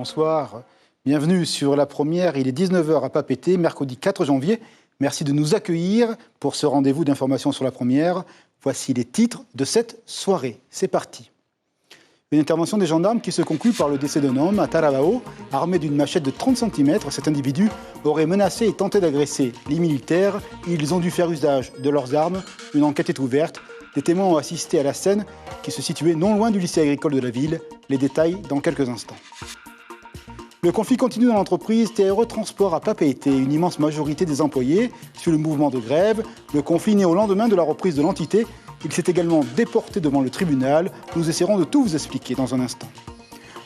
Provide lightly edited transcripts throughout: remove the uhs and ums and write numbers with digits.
Bonsoir, bienvenue sur La Première, il est 19h à Papeete, mercredi 4 janvier. Merci de nous accueillir pour ce rendez-vous d'information sur La Première. Voici les titres de cette soirée. C'est parti. Une intervention des gendarmes qui se conclut par le décès d'un homme à Taravao. Armé d'une machette de 30 cm, cet individu aurait menacé et tenté d'agresser les militaires. Ils ont dû faire usage de leurs armes. Une enquête est ouverte. Des témoins ont assisté à la scène qui se situait non loin du lycée agricole de la ville. Les détails dans quelques instants. Le conflit continue dans l'entreprise TRE Transport à Papeete. Une immense majorité des employés suit le mouvement de grève. Le conflit naît au lendemain de la reprise de l'entité. Il s'est également déporté devant le tribunal. Nous essaierons de tout vous expliquer dans un instant.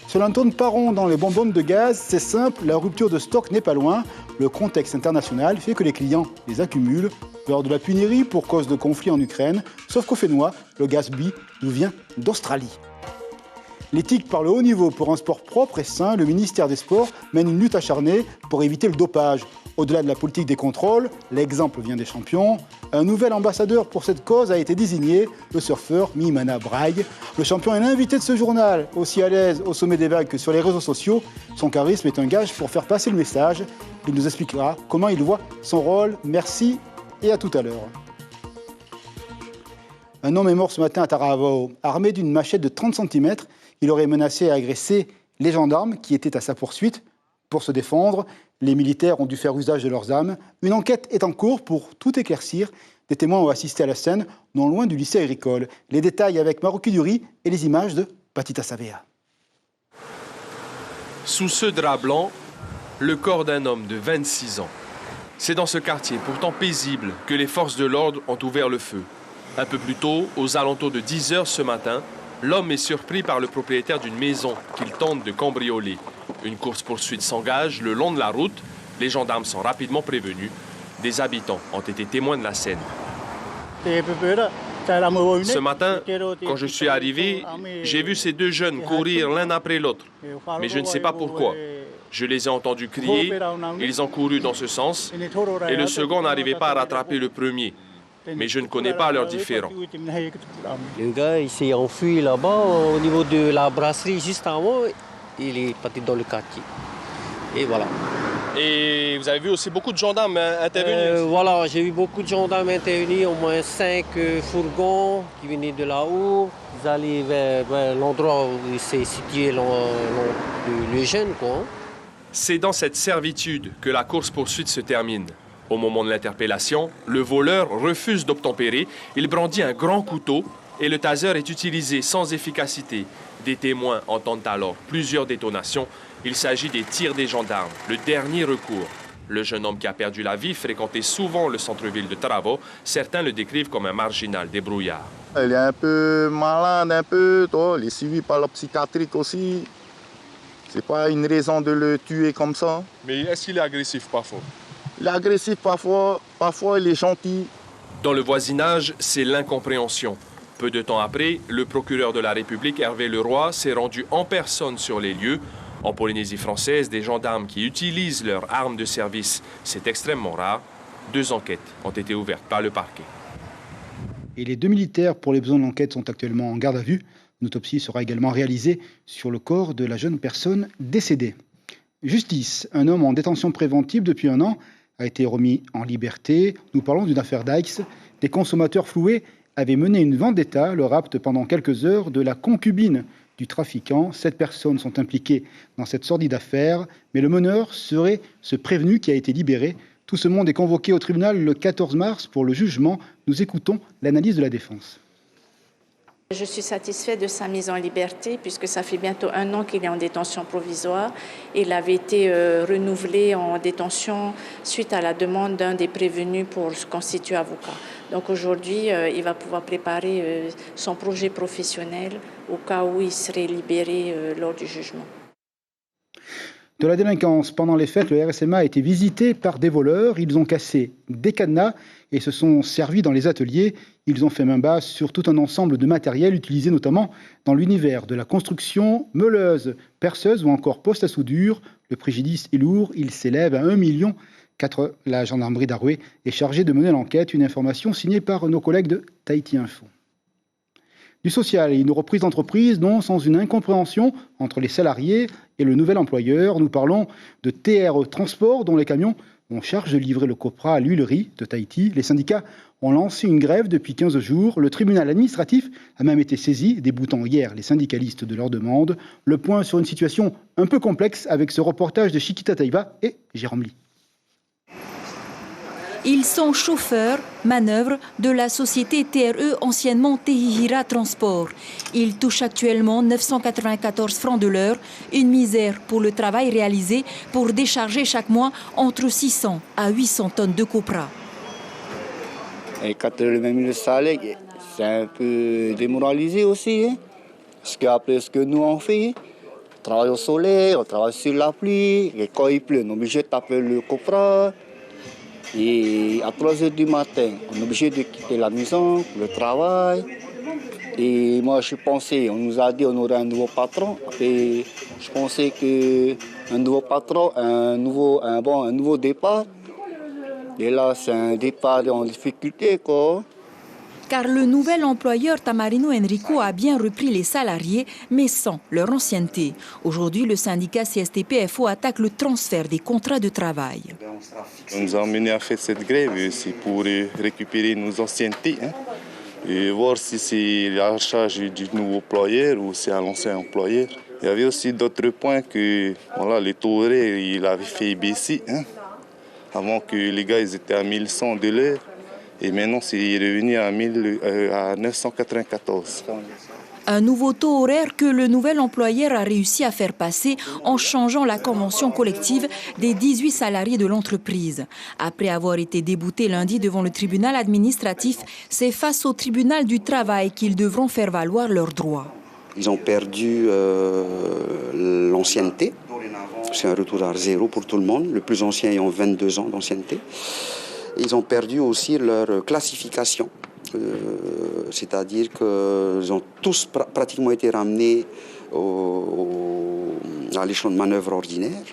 Cela ne tourne pas rond dans les bonbonnes de gaz. C'est simple, la rupture de stock n'est pas loin. Le contexte international fait que les clients les accumulent. Lors de la pénurie pour cause de conflit en Ukraine. Sauf qu'au Fénois, le gaz B nous vient d'Australie. L'éthique par le haut niveau pour un sport propre et sain, le ministère des Sports mène une lutte acharnée pour éviter le dopage. Au-delà de la politique des contrôles, l'exemple vient des champions. Un nouvel ambassadeur pour cette cause a été désigné, le surfeur Mimana Braille. Le champion est l'invité de ce journal, aussi à l'aise au sommet des vagues que sur les réseaux sociaux. Son charisme est un gage pour faire passer le message. Il nous expliquera comment il voit son rôle. Merci et à tout à l'heure. Un homme est mort ce matin à Taravao, armé d'une machette de 30 cm. Il aurait menacé et agressé les gendarmes qui étaient à sa poursuite pour se défendre. Les militaires ont dû faire usage de leurs armes. Une enquête est en cours pour tout éclaircir. Des témoins ont assisté à la scène, non loin du lycée agricole. Les détails avec Maroki Duri et les images de Patita Savea. Sous ce drap blanc, le corps d'un homme de 26 ans. C'est dans ce quartier, pourtant paisible, que les forces de l'ordre ont ouvert le feu. Un peu plus tôt, aux alentours de 10 h ce matin, l'homme est surpris par le propriétaire d'une maison qu'il tente de cambrioler. Une course-poursuite s'engage le long de la route. Les gendarmes sont rapidement prévenus. Des habitants ont été témoins de la scène. Ce matin, quand je suis arrivé, j'ai vu ces deux jeunes courir l'un après l'autre. Mais je ne sais pas pourquoi. Je les ai entendus crier, ils ont couru dans ce sens, et le second n'arrivait pas à rattraper le premier. Mais je ne connais pas leurs différends. Le gars, il s'est enfui là-bas, au niveau de la brasserie, juste avant. Il est parti dans le quartier. Et voilà. Et vous avez vu aussi beaucoup de gendarmes intervenir? Voilà, j'ai vu beaucoup de gendarmes intervenir, au moins 5 fourgons qui venaient de là-haut. Ils allaient vers l'endroit où s'est situé le jeune, quoi. C'est dans cette servitude que la course-poursuite se termine. Au moment de l'interpellation, le voleur refuse d'obtempérer. Il brandit un grand couteau et le taser est utilisé sans efficacité. Des témoins entendent alors plusieurs détonations. Il s'agit des tirs des gendarmes, le dernier recours. Le jeune homme qui a perdu la vie fréquentait souvent le centre-ville de Taravao. Certains le décrivent comme un marginal débrouillard. Il est un peu malade, il est suivi par la psychiatrique aussi. C'est pas une raison de le tuer comme ça. Mais est-ce qu'il est agressif parfois? Il est agressif parfois il est gentil. Dans le voisinage, c'est l'incompréhension. Peu de temps après, le procureur de la République, Hervé Leroy, s'est rendu en personne sur les lieux. En Polynésie française, des gendarmes qui utilisent leurs armes de service, c'est extrêmement rare. 2 enquêtes ont été ouvertes par le parquet. Et les 2 militaires pour les besoins de l'enquête sont actuellement en garde à vue. Une autopsie sera également réalisée sur le corps de la jeune personne décédée. Justice, un homme en détention préventive depuis 1 an a été remis en liberté. Nous parlons d'une affaire d'Aix. Des consommateurs floués avaient mené une vendetta, le rapt pendant quelques heures de la concubine du trafiquant. 7 personnes sont impliquées dans cette sordide affaire, mais le meneur serait ce prévenu qui a été libéré. Tout ce monde est convoqué au tribunal le 14 mars pour le jugement. Nous écoutons l'analyse de la défense. Je suis satisfaite de sa mise en liberté puisque ça fait bientôt 1 an qu'il est en détention provisoire. Il avait été renouvelé en détention suite à la demande d'un des prévenus pour se constituer avocat. Donc aujourd'hui, il va pouvoir préparer son projet professionnel au cas où il serait libéré lors du jugement. De la délinquance. Pendant les fêtes, le RSMA a été visité par des voleurs. Ils ont cassé des cadenas et se sont servis dans les ateliers. Ils ont fait main basse sur tout un ensemble de matériel utilisé notamment dans l'univers de la construction, meuleuse, perceuse ou encore poste à soudure. Le préjudice est lourd, il s'élève à 1,4 million. La gendarmerie d'Arouet est chargée de mener l'enquête. Une information signée par nos collègues de Tahiti Info. Du social et une reprise d'entreprise, non sans une incompréhension entre les salariés et le nouvel employeur. Nous parlons de TRE Transport, dont les camions ont charge de livrer le copra à l'huilerie de Tahiti. Les syndicats ont lancé une grève depuis 15 jours. Le tribunal administratif a même été saisi, déboutant hier les syndicalistes de leur demande. Le point sur une situation un peu complexe avec ce reportage de Chiquita Taïva et Jérôme Lee. Ils sont chauffeurs, manœuvres de la société TRE, anciennement Tehihira Transport. Ils touchent actuellement 994 francs de l'heure, une misère pour le travail réalisé pour décharger chaque mois entre 600 à 800 tonnes de copra. Et quand le même salaire, c'est un peu démoralisé aussi. Hein? Parce qu'après ce que nous on fait, on travaille au soleil, on travaille sur la pluie, et quand il pleut, on est obligé de taper le copra. Et à 3 h du matin, on est obligé de quitter la maison pour le travail. Et moi, je pensais, on nous a dit qu'on aurait un nouveau patron. Et je pensais qu'un nouveau patron, un nouveau départ. Et là, c'est un départ en difficulté, quoi. Car le nouvel employeur Tamarino Enrico a bien repris les salariés, mais sans leur ancienneté. Aujourd'hui, le syndicat CSTP-FO attaque le transfert des contrats de travail. On nous a amené à faire cette grève, c'est pour récupérer nos anciennetés, hein, et voir si c'est à la charge du nouveau employeur ou c'est à l'ancien employeur. Il y avait aussi d'autres points que voilà, les taux horaires, il avait fait baisser, hein, avant que les gars ils étaient à 1100 de l'heure. Et maintenant, c'est revenu à 994. Un nouveau taux horaire que le nouvel employeur a réussi à faire passer en changeant la convention collective des 18 salariés de l'entreprise. Après avoir été déboutés lundi devant le tribunal administratif, c'est face au tribunal du travail qu'ils devront faire valoir leurs droits. Ils ont perdu l'ancienneté. C'est un retour à zéro pour tout le monde. Le plus ancien ayant 22 ans d'ancienneté. Ils ont perdu aussi leur classification, c'est-à-dire qu'ils ont tous pratiquement été ramenés à l'échelon de manœuvre ordinaire.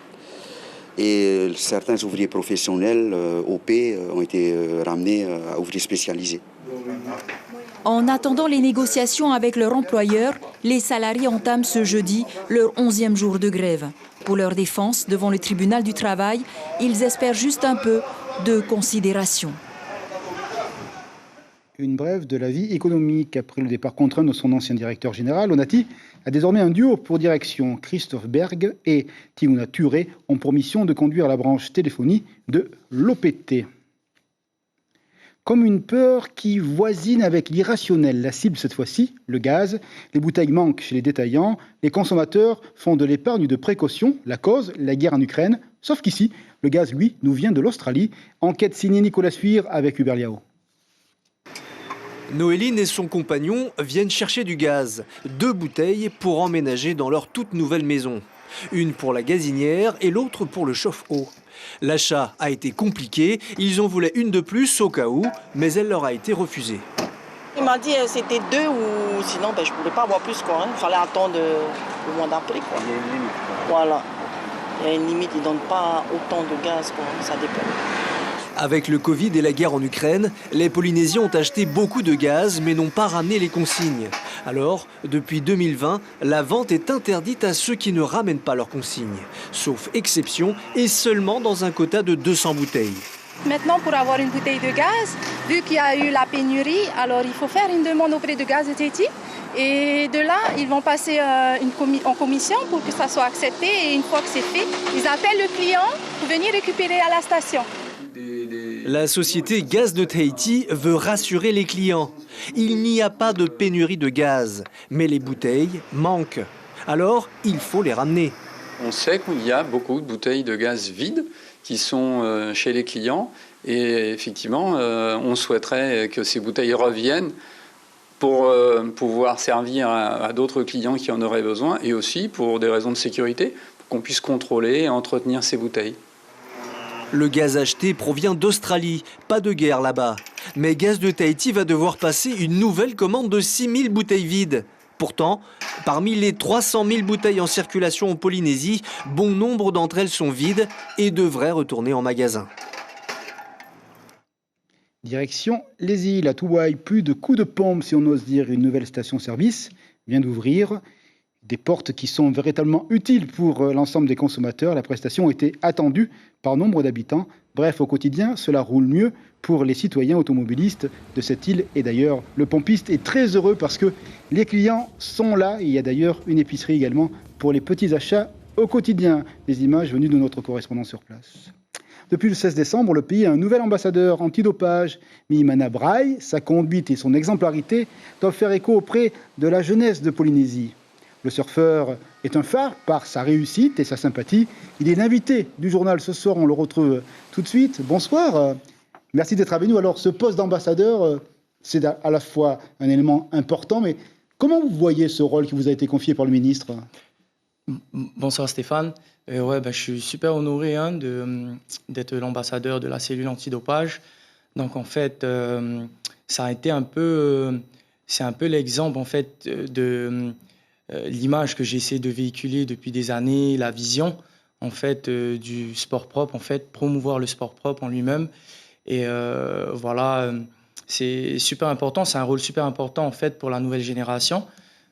Et certains ouvriers professionnels, OP, ont été ramenés à ouvriers spécialisés. En attendant les négociations avec leur employeur, les salariés entament ce jeudi leur 11e jour de grève. Pour leur défense devant le tribunal du travail, ils espèrent juste un peu de considération. Une brève de la vie économique. Après le départ contraint de son ancien directeur général, Onati a désormais un duo pour direction. Christophe Berg et Tiguna Turé ont pour mission de conduire la branche téléphonie de l'OPT. Comme une peur qui voisine avec l'irrationnel. La cible cette fois-ci, le gaz. Les bouteilles manquent chez les détaillants. Les consommateurs font de l'épargne de précaution. La cause, la guerre en Ukraine. Sauf qu'ici, le gaz, lui, nous vient de l'Australie. Enquête signée Nicolas Suire avec Hubert Liao. Noéline et son compagnon viennent chercher du gaz. 2 bouteilles pour emménager dans leur toute nouvelle maison. Une pour la gazinière et l'autre pour le chauffe-eau. L'achat a été compliqué, ils en voulaient une de plus au cas où, mais elle leur a été refusée. Il m'a dit que c'était 2 ou sinon je ne pouvais pas avoir plus, quoi. Il fallait attendre le mois d'après, quoi. Il y a une limite, quoi. Voilà. Il y a une limite, ils ne donnent pas autant de gaz, quoi. Ça dépend. Avec le Covid et la guerre en Ukraine, les Polynésiens ont acheté beaucoup de gaz mais n'ont pas ramené les consignes. Alors, depuis 2020, la vente est interdite à ceux qui ne ramènent pas leurs consignes. Sauf exception et seulement dans un quota de 200 bouteilles. Maintenant, pour avoir une bouteille de gaz, vu qu'il y a eu la pénurie, alors il faut faire une demande auprès de Gaz de Tahiti. Et de là, ils vont passer en commission pour que ça soit accepté. Et une fois que c'est fait, ils appellent le client pour venir récupérer à la station. La société Gaz de Tahiti veut rassurer les clients. Il n'y a pas de pénurie de gaz, mais les bouteilles manquent. Alors, il faut les ramener. On sait qu'il y a beaucoup de bouteilles de gaz vides qui sont chez les clients. Et effectivement, on souhaiterait que ces bouteilles reviennent pour pouvoir servir à d'autres clients qui en auraient besoin et aussi pour des raisons de sécurité, pour qu'on puisse contrôler et entretenir ces bouteilles. Le gaz acheté provient d'Australie, pas de guerre là-bas. Mais Gaz de Tahiti va devoir passer une nouvelle commande de 6000 bouteilles vides. Pourtant, parmi les 300 000 bouteilles en circulation en Polynésie, bon nombre d'entre elles sont vides et devraient retourner en magasin. Direction les îles, à Touaï, plus de coups de pompe, si on ose dire. Une nouvelle station-service vient d'ouvrir. Des portes qui sont véritablement utiles pour l'ensemble des consommateurs. La prestation était attendue par nombre d'habitants. Bref, au quotidien, cela roule mieux pour les citoyens automobilistes de cette île. Et d'ailleurs, le pompiste est très heureux parce que les clients sont là. Il y a d'ailleurs une épicerie également pour les petits achats au quotidien. Des images venues de notre correspondant sur place. Depuis le 16 décembre, le pays a un nouvel ambassadeur antidopage, Mimana Braille. Sa conduite et son exemplarité doivent faire écho auprès de la jeunesse de Polynésie. Le surfeur est un phare par sa réussite et sa sympathie. Il est l'invité du journal ce soir, on le retrouve tout de suite. Bonsoir, merci d'être avec nous. Alors ce poste d'ambassadeur, c'est à la fois un élément important, mais comment vous voyez ce rôle qui vous a été confié par le ministre ? Bonsoir Stéphane. Je suis super honoré d'être l'ambassadeur de la cellule antidopage. Donc en fait, ça a été c'est un peu l'exemple en fait de l'image que j'essaie de véhiculer depuis des années, la vision en fait du sport propre, en fait promouvoir le sport propre en lui-même. Et c'est super important, c'est un rôle super important en fait pour la nouvelle génération.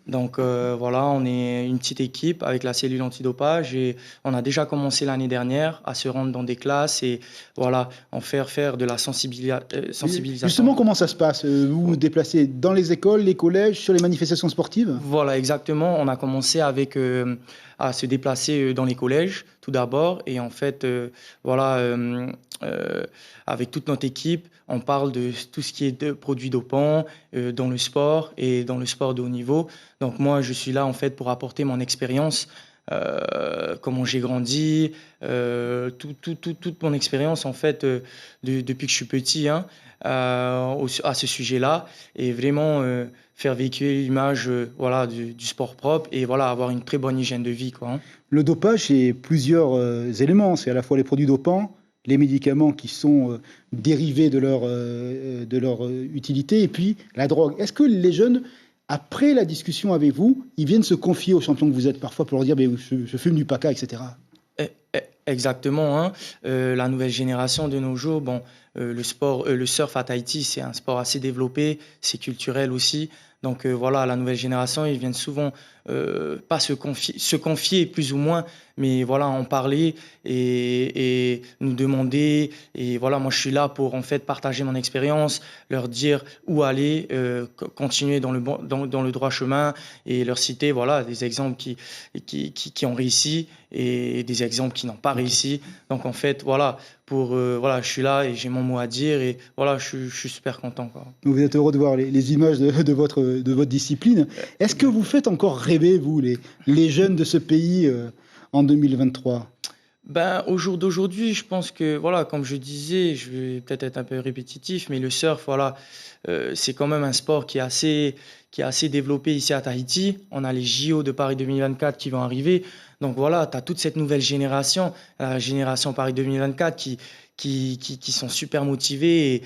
Donc on est une petite équipe avec la cellule antidopage et on a déjà commencé l'année dernière à se rendre dans des classes et en faire de la sensibilisation. Justement, comment ça se passe ? Vous vous déplacez dans les écoles, les collèges, sur les manifestations sportives ? Voilà, exactement. On a commencé à se déplacer dans les collèges tout d'abord et en fait, avec toute notre équipe, on parle de tout ce qui est de produits dopants dans le sport et dans le sport de haut niveau. Donc moi, je suis là en fait pour apporter mon expérience, comment j'ai grandi, toute mon expérience en fait depuis que je suis petit à ce sujet-là et vraiment faire véhiculer l'image du sport propre et avoir une très bonne hygiène de vie, quoi. Le dopage, c'est plusieurs éléments. C'est à la fois les produits dopants, les médicaments qui sont dérivés de leur utilité, et puis la drogue. Est-ce que les jeunes, après la discussion avec vous, ils viennent se confier aux champions que vous êtes parfois pour leur dire je fume du paca, etc. Exactement. La nouvelle génération de nos jours, le surf à Tahiti, c'est un sport assez développé, c'est culturel aussi. Donc la nouvelle génération, ils viennent souvent pas se confier plus ou moins, mais en parler et nous demander. Et moi je suis là pour en fait partager mon expérience, leur dire où aller, continuer dans le droit chemin et leur citer des exemples qui ont réussi et des exemples qui n'ont pas réussi. Donc en fait je suis là et j'ai mon mot à dire et je suis super content, quoi. Vous êtes heureux de voir les images de votre discipline. Est-ce que vous faites encore rêver, vous, les jeunes de ce pays en 2023 ? Au jour d'aujourd'hui, je pense que, comme je disais, je vais peut-être être un peu répétitif, mais le surf, c'est quand même un sport qui est assez développé ici à Tahiti. On a les JO de Paris 2024 qui vont arriver. Donc tu as toute cette nouvelle génération, la génération Paris 2024 qui sont super motivés. Et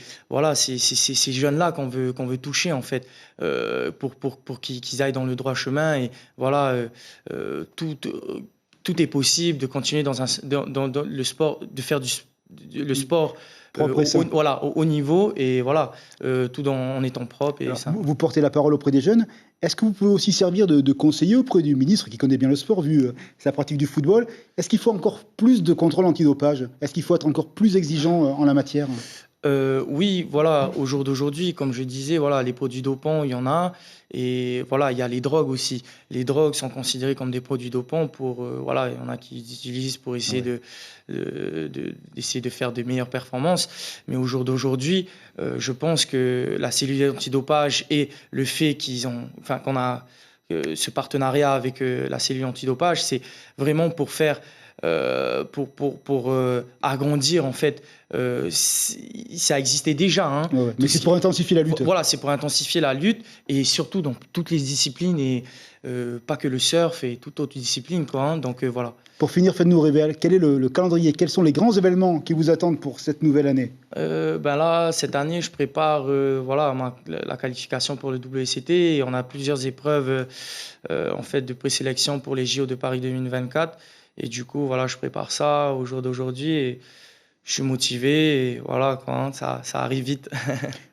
c'est ces jeunes-là qu'on veut toucher, en fait, pour qu'ils aillent dans le droit chemin. Et tout est possible de continuer dans le sport, de faire le sport au haut niveau et tout en étant propre. Et alors, ça. Vous portez la parole auprès des jeunes. Est-ce que vous pouvez aussi servir de conseiller auprès du ministre qui connaît bien le sport vu sa pratique du football ? Est-ce qu'il faut encore plus de contrôle antidopage ? Est-ce qu'il faut être encore plus exigeant en la matière ? Oui, au jour d'aujourd'hui, comme je disais, les produits dopants, il y en a. Et il y a les drogues aussi. Les drogues sont considérées comme des produits dopants il y en a qui les utilisent pour essayer d'essayer de faire de meilleures performances. Mais au jour d'aujourd'hui, je pense que la cellule antidopage et le fait qu'on a ce partenariat avec la cellule antidopage, c'est vraiment pour faire pour agrandir en fait. Ça existait déjà. Mais c'est pour intensifier la lutte. C'est pour intensifier la lutte et surtout dans toutes les disciplines et pas que le surf et toute autre discipline, quoi. Donc voilà. Pour finir, faites-nous rêver. Quel est le calendrier ? Quels sont les grands événements qui vous attendent pour cette nouvelle année ? Cette année, je prépare la qualification pour le WCT et on a plusieurs épreuves en fait de présélection pour les JO de Paris 2024. Et du coup, je prépare ça au jour d'aujourd'hui. Et je suis motivé et voilà, ça arrive vite.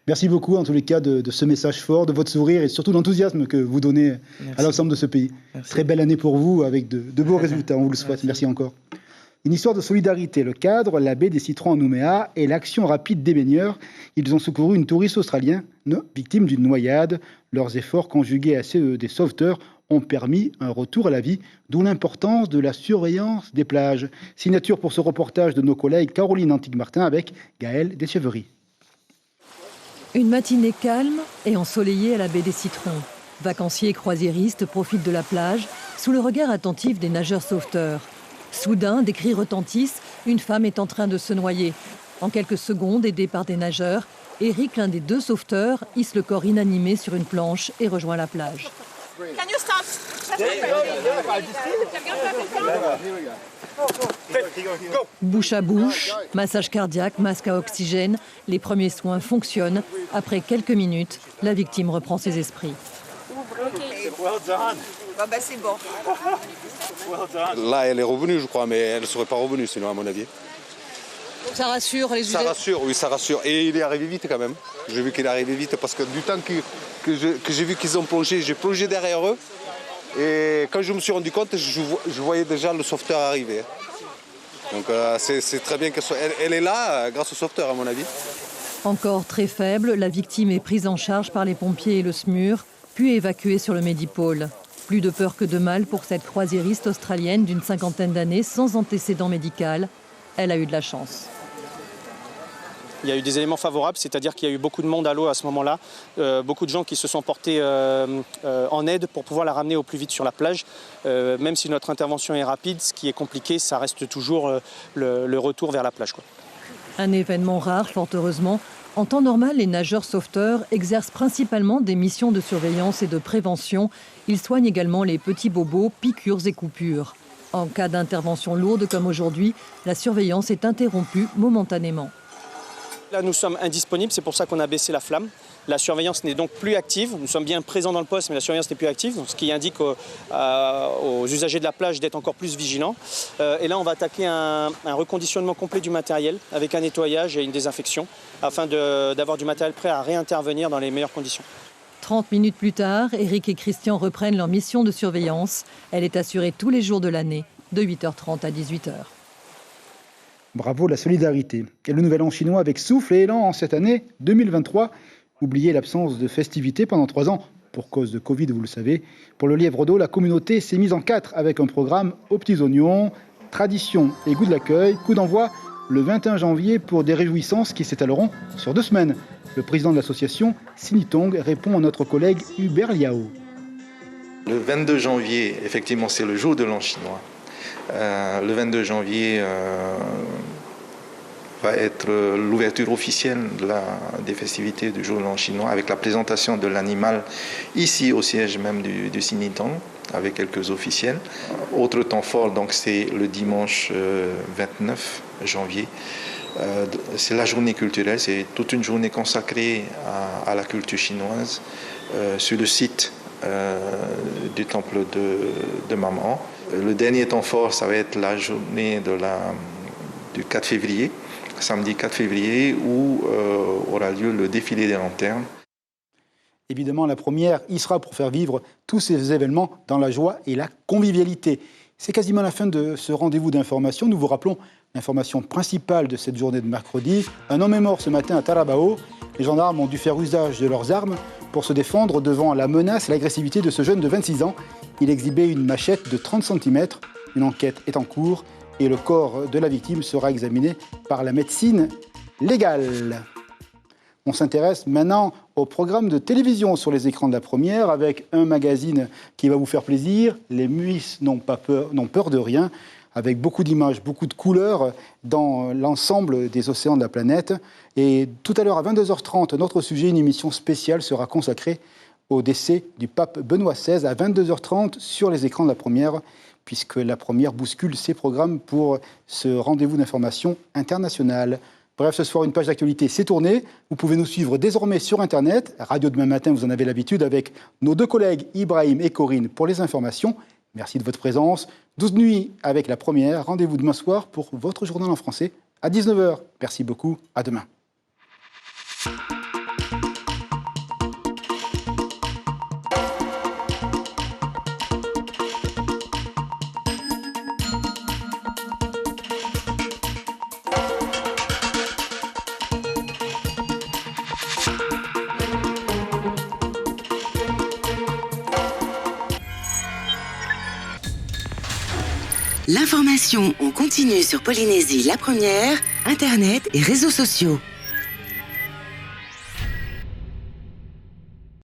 Merci beaucoup en tous les cas de ce message fort, de votre sourire et surtout l'enthousiasme que vous donnez à l'ensemble de ce pays. Merci. Très belle année pour vous avec de beaux résultats, on vous le souhaite. Merci encore. Une histoire de solidarité, le cadre, la baie des Citrons en Nouméa et l'action rapide des baigneurs. Ils ont secouru une touriste australienne victime d'une noyade. Leurs efforts conjugués à ceux des sauveteurs ont permis un retour à la vie, d'où l'importance de la surveillance des plages. Signature pour ce reportage de nos collègues Caroline Antique-Martin avec Gaëlle Deschevry. Une matinée calme et ensoleillée à la baie des Citrons. Vacanciers et croisiéristes profitent de la plage sous le regard attentif des nageurs sauveteurs. Soudain, des cris retentissent, une femme est en train de se noyer. En quelques secondes, aidé par des nageurs, Eric, l'un des 2 sauveteurs, hisse le corps inanimé sur une planche et rejoint la plage. Bouche à bouche, massage cardiaque, masque à oxygène, les premiers soins fonctionnent. Après quelques minutes, la victime reprend ses esprits. C'est bon. Là, elle est revenue, je crois, mais elle ne serait pas revenue, sinon, à mon avis. Donc ça rassure les usagers. Ça rassure, oui, ça rassure. Et il est arrivé vite quand même. J'ai vu qu'il est arrivé vite parce que du temps que j'ai vu qu'ils ont plongé, j'ai plongé derrière eux. Et quand je me suis rendu compte, je voyais déjà le sauveteur arriver. Donc c'est très bien qu'elle est là grâce au sauveteur, à mon avis. Encore très faible, la victime est prise en charge par les pompiers et le SMUR, puis évacuée sur le Medipôle. Plus de peur que de mal pour cette croisiériste australienne d'une 50aine d'années sans antécédent médical. Elle a eu de la chance. Il y a eu des éléments favorables, c'est-à-dire qu'il y a eu beaucoup de monde à l'eau à ce moment-là, beaucoup de gens qui se sont portés en aide pour pouvoir la ramener au plus vite sur la plage. Même si notre intervention est rapide, ce qui est compliqué, ça reste toujours le retour vers la plage, quoi. Un événement rare, fort heureusement. En temps normal, les nageurs sauveteurs exercent principalement des missions de surveillance et de prévention. Ils soignent également les petits bobos, piqûres et coupures. En cas d'intervention lourde comme aujourd'hui, la surveillance est interrompue momentanément. Là, nous sommes indisponibles, c'est pour ça qu'on a baissé la flamme. La surveillance n'est donc plus active. Nous sommes bien présents dans le poste, mais la surveillance n'est plus active, ce qui indique aux usagers de la plage d'être encore plus vigilants. Et là, on va attaquer un reconditionnement complet du matériel avec un nettoyage et une désinfection afin d'avoir du matériel prêt à réintervenir dans les meilleures conditions. 30 minutes plus tard, Eric et Christian reprennent leur mission de surveillance. Elle est assurée tous les jours de l'année, de 8h30 à 18h. Bravo la solidarité. Et le nouvel an chinois avec souffle et élan en cette année 2023. Oubliez l'absence de festivités pendant 3 ans, pour cause de Covid, vous le savez. Pour le Lièvre d'eau, la communauté s'est mise en 4 avec un programme aux petits oignons, tradition et goût de l'accueil. Coup d'envoi le 21 janvier pour des réjouissances qui s'étaleront sur 2 semaines. Le président de l'association, Sinitong, répond à notre collègue Hubert Liao. Le 22 janvier, effectivement, c'est le jour de l'an chinois. Le 22 janvier va être l'ouverture officielle des festivités du jour de l'an chinois avec la présentation de l'animal ici au siège même du Sinitong avec quelques officiels. Autre temps fort, donc c'est le dimanche 29 janvier. C'est la journée culturelle, c'est toute une journée consacrée à la culture chinoise sur le site du temple de Maman. Le dernier temps fort, ça va être la journée du 4 février, samedi 4 février, où aura lieu le défilé des lanternes. Évidemment, la première y sera pour faire vivre tous ces événements dans la joie et la convivialité. C'est quasiment la fin de ce rendez-vous d'information. Nous vous rappelons l'information principale de cette journée de mercredi. Un homme est mort ce matin à Tarabao. Les gendarmes ont dû faire usage de leurs armes pour se défendre devant la menace et l'agressivité de ce jeune de 26 ans. Il exhibait une machette de 30 cm. Une enquête est en cours et le corps de la victime sera examiné par la médecine légale. On s'intéresse maintenant au programme de télévision sur les écrans de la première avec un magazine qui va vous faire plaisir. Les muisses n'ont peur de rien, avec beaucoup d'images, beaucoup de couleurs dans l'ensemble des océans de la planète. Et tout à l'heure à 22h30, notre sujet, une émission spéciale sera consacrée au décès du pape Benoît XVI à 22h30 sur les écrans de la première, puisque la première bouscule ses programmes pour ce rendez-vous d'information international. Bref, ce soir, une page d'actualité s'est tournée. Vous pouvez nous suivre désormais sur Internet. Radio Demain Matin, vous en avez l'habitude, avec nos 2 collègues Ibrahim et Corinne pour les informations. Merci de votre présence. 12 nuits avec la première. Rendez-vous demain soir pour votre journal en français. à 19h. Merci beaucoup, à demain. L'information en continu sur Polynésie la première, Internet et réseaux sociaux.